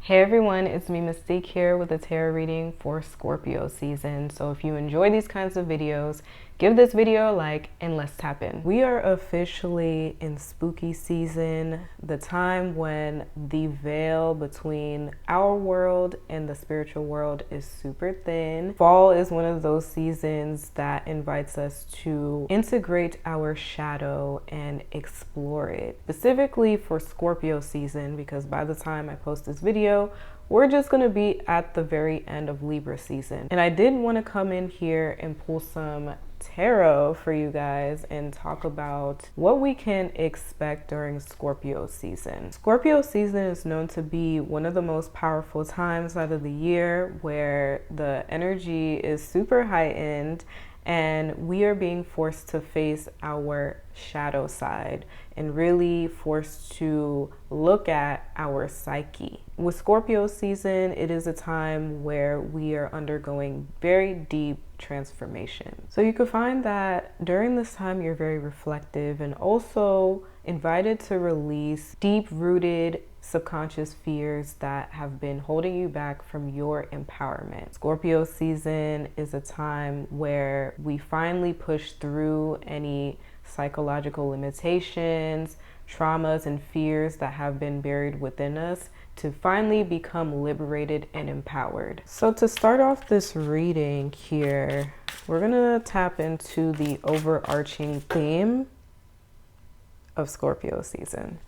Hey everyone, it's me Mystique here with a tarot reading for Scorpio season. So if you enjoy these kinds of videos, give this video a like and let's tap in. We are officially in spooky season, the time when the veil between our world and the spiritual world is super thin. Fall is one of those seasons that invites us to integrate our shadow and explore it. Specifically for Scorpio season, because by the time I post this video, we're just going to be at the very end of Libra season. And I did want to come in here and pull some tarot for you guys and talk about what we can expect during Scorpio season. Scorpio season is known to be one of the most powerful times out of the year where the energy is super heightened and we are being forced to face our shadow side and really forced to look at our psyche. With Scorpio season, it is a time where we are undergoing very deep transformation. So you could find that during this time you're very reflective and also invited to release deep-rooted subconscious fears that have been holding you back from your empowerment. Scorpio season is a time where we finally push through any psychological limitations, traumas, and fears that have been buried within us to finally become liberated and empowered. So to start off this reading here, we're gonna tap into the overarching theme of Scorpio season.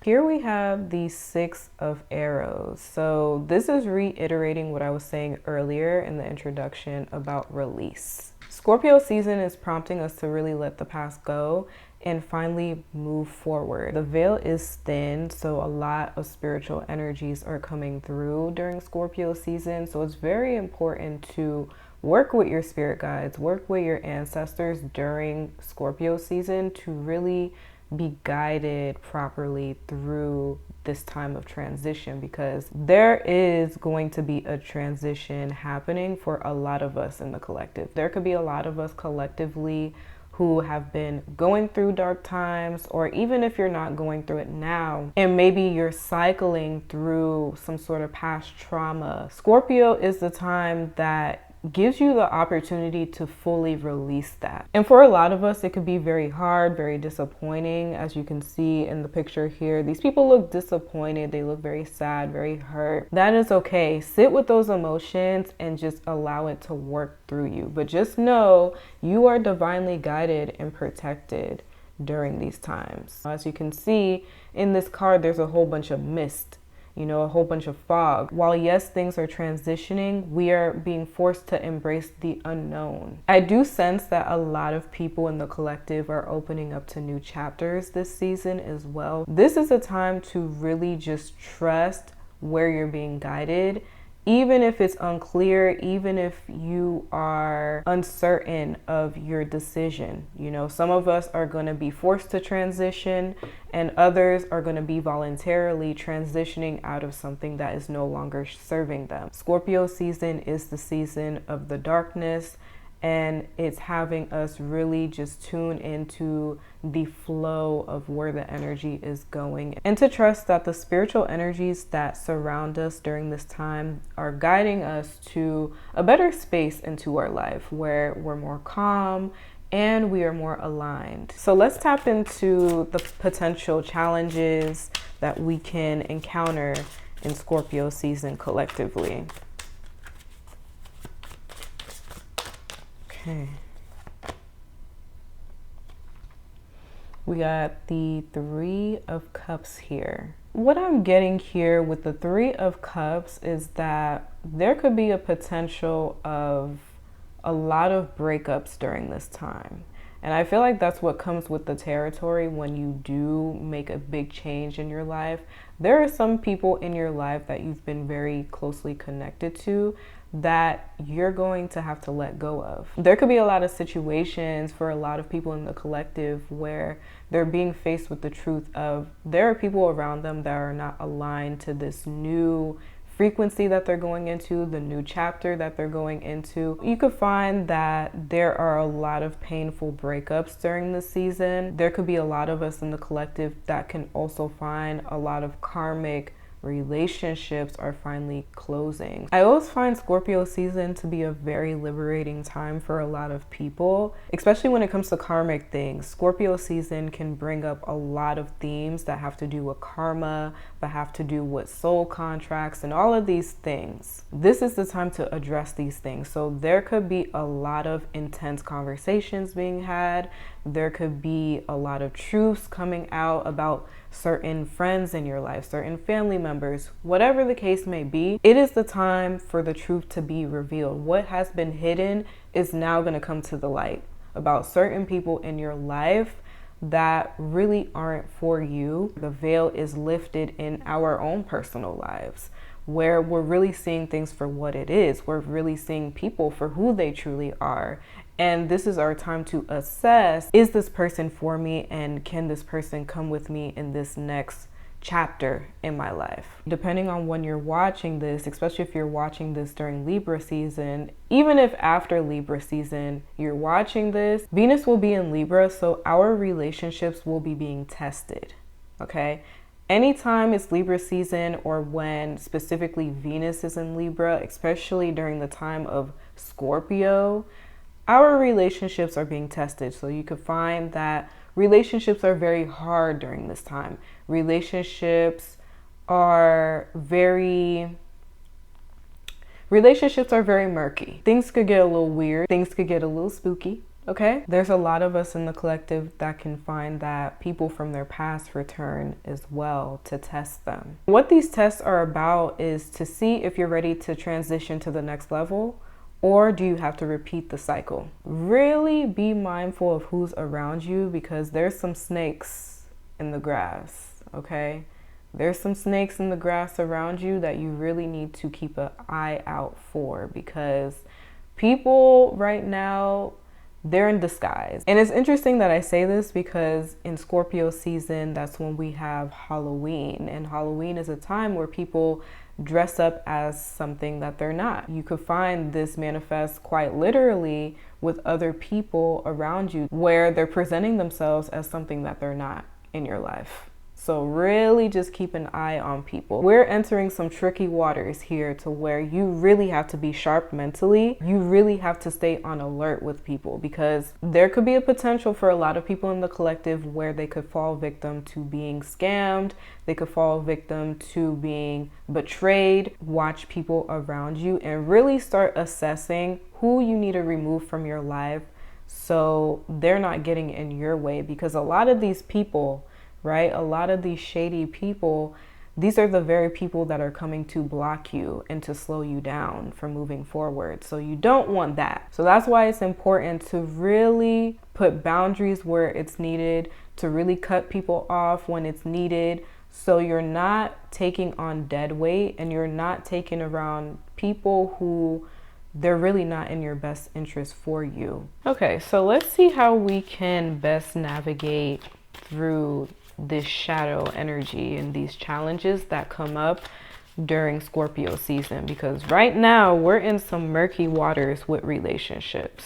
Here we have the Six of Arrows. So this is reiterating what I was saying earlier in the introduction about release. Scorpio season is prompting us to really let the past go and finally move forward. The veil is thin, so a lot of spiritual energies are coming through during Scorpio season. So it's very important to work with your spirit guides, work with your ancestors during Scorpio season to really be guided properly through this time of transition, because there is going to be a transition happening for a lot of us in the collective. There could be a lot of us collectively who have been going through dark times, or even if you're not going through it now and maybe you're cycling through some sort of past trauma, Scorpio is the time that gives you the opportunity to fully release that. And for a lot of us, it could be very hard, very disappointing. As you can see in the picture here, these people look disappointed. They look very sad, very hurt. That is okay. Sit with those emotions and just allow it to work through you. But just know you are divinely guided and protected during these times. As you can see in this card, there's a whole bunch of mist. A whole bunch of fog. While yes, things are transitioning, we are being forced to embrace the unknown. I do sense that a lot of people in the collective are opening up to new chapters this season as well. This is a time to really just trust where you're being guided, even if it's unclear, even if you are uncertain of your decision. Some of us are going to be forced to transition and others are going to be voluntarily transitioning out of something that is no longer serving them. Scorpio season is the season of the darkness, and it's having us really just tune into the flow of where the energy is going and to trust that the spiritual energies that surround us during this time are guiding us to a better space into our life where we're more calm and we are more aligned. So let's tap into the potential challenges that we can encounter in Scorpio season collectively. Okay. We got the Three of Cups here. What I'm getting here with the Three of Cups is that there could be a potential of a lot of breakups during this time. And I feel like that's what comes with the territory when you do make a big change in your life. There are some people in your life that you've been very closely connected to that you're going to have to let go of. There could be a lot of situations for a lot of people in the collective where they're being faced with the truth of there are people around them that are not aligned to this new frequency that they're going into, the new chapter that they're going into. You could find that there are a lot of painful breakups during this season. There could be a lot of us in the collective that can also find a lot of karmic relationships are finally closing. I always find Scorpio season to be a very liberating time for a lot of people, especially when it comes to karmic things. Scorpio season can bring up a lot of themes that have to do with karma, that have to do with soul contracts and all of these things. This is the time to address these things. So there could be a lot of intense conversations being had. There could be a lot of truths coming out about certain friends in your life, certain family members, whatever the case may be. It is the time for the truth to be revealed. What has been hidden is now going to come to the light about certain people in your life that really aren't for you. The veil is lifted in our own personal lives, where we're really seeing things for what it is. We're really seeing people for who they truly are. And this is our time to assess, is this person for me, and can this person come with me in this next chapter in my life? Depending on when you're watching this, especially if you're watching this during Libra season, even if after Libra season you're watching this, Venus will be in Libra, so our relationships will be being tested, okay? Anytime it's Libra season, or when specifically Venus is in Libra, especially during the time of Scorpio, our relationships are being tested. So you could find that relationships are very hard during this time. Relationships are very murky. Things could get a little weird. Things could get a little spooky. Okay, there's a lot of us in the collective that can find that people from their past return as well to test them. What these tests are about is to see if you're ready to transition to the next level, or do you have to repeat the cycle? Really be mindful of who's around you, because there's some snakes in the grass, okay? There's some snakes in the grass around you that you really need to keep an eye out for, because people right now, they're in disguise. And it's interesting that I say this because in Scorpio season, that's when we have Halloween. And Halloween is a time where people dress up as something that they're not. You could find this manifest quite literally with other people around you, where they're presenting themselves as something that they're not in your life. So really just keep an eye on people. We're entering some tricky waters here, to where you really have to be sharp mentally. You really have to stay on alert with people, because there could be a potential for a lot of people in the collective where they could fall victim to being scammed. They could fall victim to being betrayed. Watch people around you and really start assessing who you need to remove from your life so they're not getting in your way, because a lot of these people, right? A lot of these shady people, these are the very people that are coming to block you and to slow you down from moving forward. So you don't want that. So that's why it's important to really put boundaries where it's needed, to really cut people off when it's needed, so you're not taking on dead weight and you're not taking around people who they're really not in your best interest for you. Okay, so let's see how we can best navigate through this shadow energy and these challenges that come up during Scorpio season, because right now we're in some murky waters with relationships.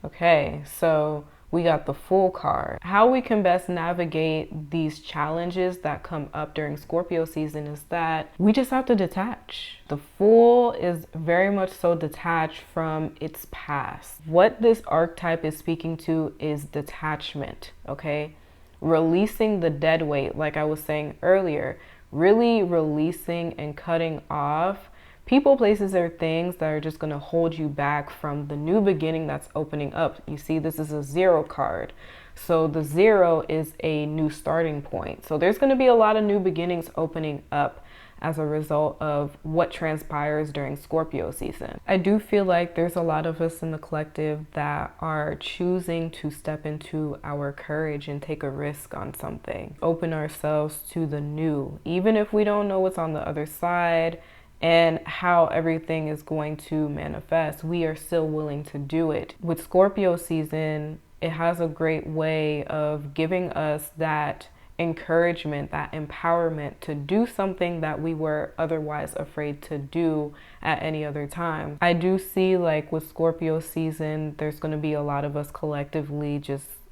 Okay, so we got the Fool card. How we can best navigate these challenges that come up during Scorpio season is that we just have to detach. The Fool is very much so detached from its past. What this archetype is speaking to is detachment, okay? Releasing the dead weight, like I was saying earlier, really releasing and cutting off people, places, or things that are just going to hold you back from the new beginning that's opening up. You see, this is a 0 card. So the 0 is a new starting point. So there's going to be a lot of new beginnings opening up as a result of what transpires during Scorpio season. I do feel like there's a lot of us in the collective that are choosing to step into our courage and take a risk on something. Open ourselves to the new, even if we don't know what's on the other side and how everything is going to manifest, we are still willing to do it. With Scorpio season, it has a great way of giving us that encouragement, that empowerment to do something that we were otherwise afraid to do at any other time. I do see, like with Scorpio season, there's going to be a lot of us collectively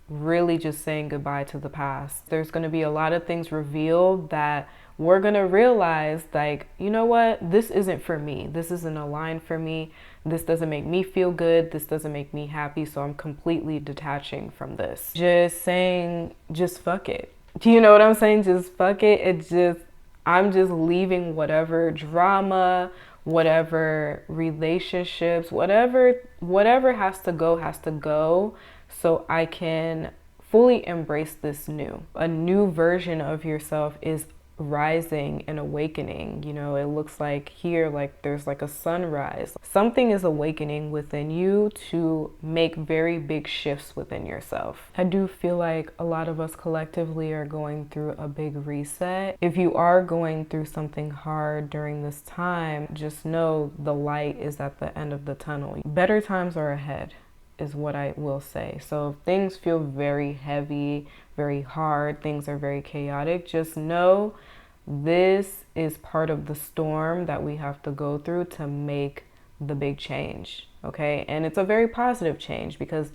really just saying goodbye to the past. There's going to be a lot of things revealed that we're going to realize, like, you know what, this isn't for me. This isn't aligned for me. This doesn't make me feel good. This doesn't make me happy. So I'm completely detaching from this. Just saying, just fuck it. Do you know what I'm saying? Just fuck it. I'm just leaving whatever drama, whatever relationships, whatever has to go, so I can fully embrace this new. A new version of yourself is rising and awakening. You know, it looks like here, like there's like a sunrise. Something is awakening within you to make very big shifts within yourself. I do feel like a lot of us collectively are going through a big reset. If you are going through something hard during this time, just know the light is at the end of the tunnel. Better times are ahead, is what I will say. So if things feel very heavy, very hard, things are very chaotic, just know this is part of the storm that we have to go through to make the big change, okay? And it's a very positive change because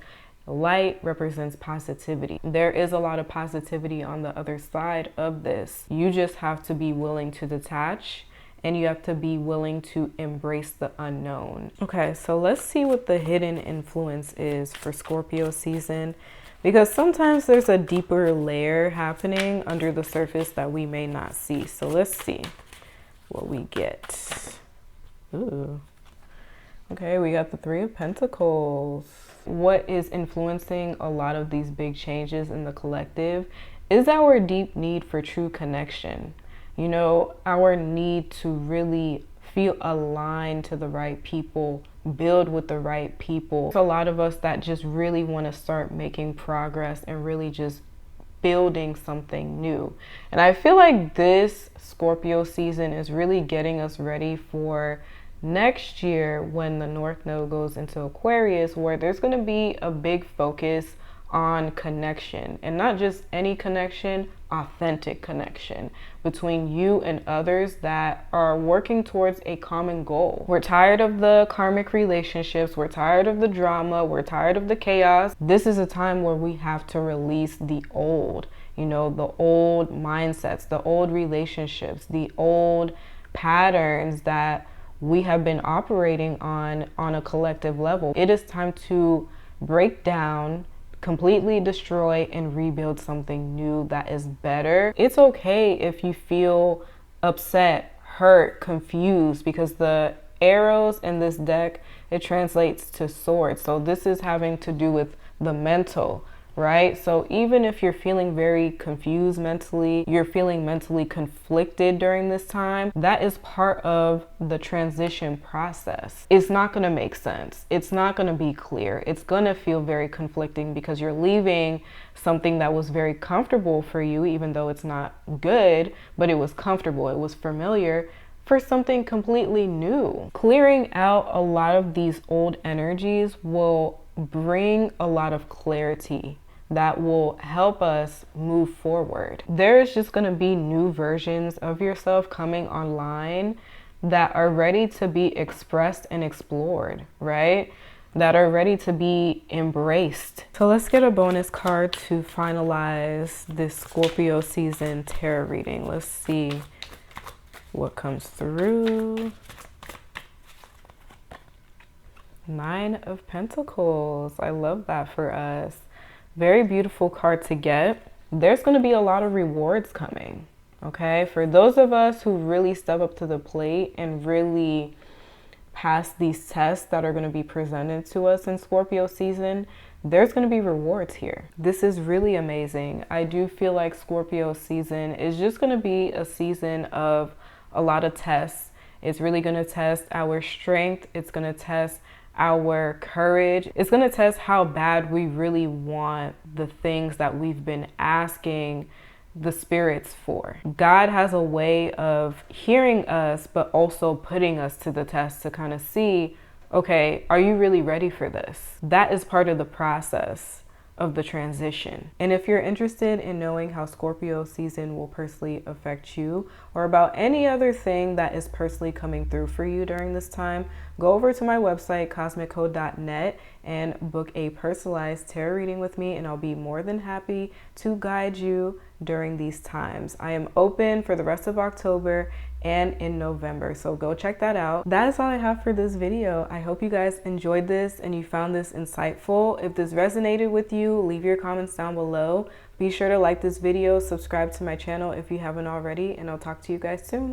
light represents positivity. There is a lot of positivity on the other side of this. You just have to be willing to detach, and you have to be willing to embrace the unknown. Okay, so let's see what the hidden influence is for Scorpio season, because sometimes there's a deeper layer happening under the surface that we may not see. So let's see what we get. Ooh. Okay, we got the Three of Pentacles. What is influencing a lot of these big changes in the collective is our deep need for true connection. You know, our need to really feel aligned to the right people, build with the right people. There's a lot of us that just really want to start making progress and really just building something new. And I feel like this Scorpio season is really getting us ready for next year when the North Node goes into Aquarius, where there's going to be a big focus on connection, and not just any connection, authentic connection between you and others that are working towards a common goal. We're tired of the karmic relationships. We're tired of the drama. We're tired of the chaos. This is a time where we have to release the old, you know, the old mindsets, the old relationships, the old patterns that we have been operating on a collective level. It is time to break down, completely destroy, and rebuild something new that is better. It's okay if you feel upset, hurt, confused, because the arrows in this deck, it translates to swords. So this is having to do with the mental, right? So even if you're feeling very confused mentally, you're feeling mentally conflicted during this time, that is part of the transition process. It's not going to make sense. It's not going to be clear. It's going to feel very conflicting because you're leaving something that was very comfortable for you, even though it's not good, but it was comfortable, it was familiar, for something completely new. Clearing out a lot of these old energies will bring a lot of clarity that will help us move forward. There's just going to be new versions of yourself coming online that are ready to be expressed and explored, right? That are ready to be embraced. So let's get a bonus card to finalize this Scorpio season tarot reading. Let's see what comes through. Nine of Pentacles. I love that for us. Very beautiful card to get. There's going to be a lot of rewards coming, okay? For those of us who really step up to the plate and really pass these tests that are going to be presented to us in Scorpio season, there's going to be rewards here. This is really amazing. I do feel like Scorpio season is just going to be a season of a lot of tests. It's really going to test our strength. It's going to test our courage. It's going to test how bad we really want the things that we've been asking the spirits for. God has a way of hearing us, but also putting us to the test to kind of see, okay, are you really ready for this? That is part of the process of the transition. And if you're interested in knowing how Scorpio season will personally affect you, or about any other thing that is personally coming through for you during this time, go over to my website, cosmiccode.net, and book a personalized tarot reading with me, and I'll be more than happy to guide you during these times. I am open for the rest of October and in November, so go check that out. That is all I have for this video. I hope you guys enjoyed this and you found this insightful. If this resonated with you, leave your comments down below. Be sure to like this video, subscribe to my channel if you haven't already, and I'll talk to you guys soon.